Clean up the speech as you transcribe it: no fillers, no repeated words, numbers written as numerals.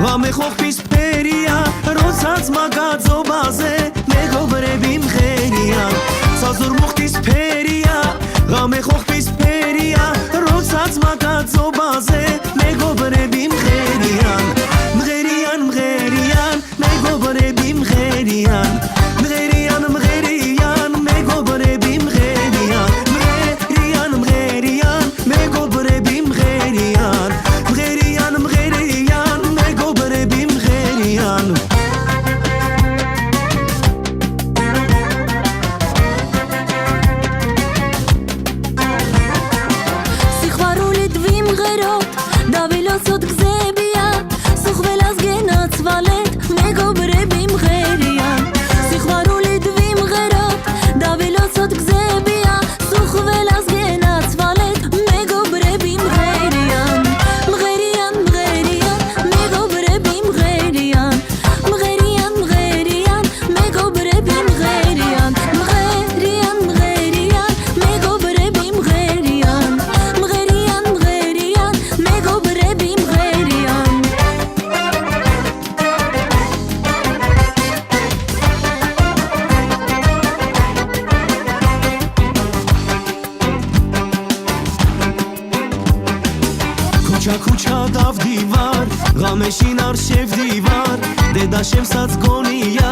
ღამე ხოხბის ფერია როდესაც მაგაძობაზე მეგობრები მღერიან საზურ მუხტის ფერია ღამე ხოხბის ფერია როდესაც მაგაძობაზე მეგობრები მღერიან მღერიან მღერიან მეგობრები მღერიან მღერიან მღერიან მეგობრები მღერიან მღერიან მღერიან მეგობრები მღერიან მღერიან მღერიან მეგობრები მღერიან სიყვარულით ვიმღეროთ დავილოსოთ გზებია სუხველას გენაცვალეთ მეგობრები მღერიან სიყვარულით ვიმღეროთ დავილოსოთ გზებია სუხველას გენაცვალეთ მეგობრები მღერიან მღერიან მღერიან მეგობრები მღერიან მღერიან მღერიან მეგობრები მღერიან მღერიან მღერიან მეგობრები მღერიან მღერიან მღერიან მეგობრები მღერიან ქუჩა ქუჩა დავდივარ ღამეში არ შევდივარ დედა შემსაც გონია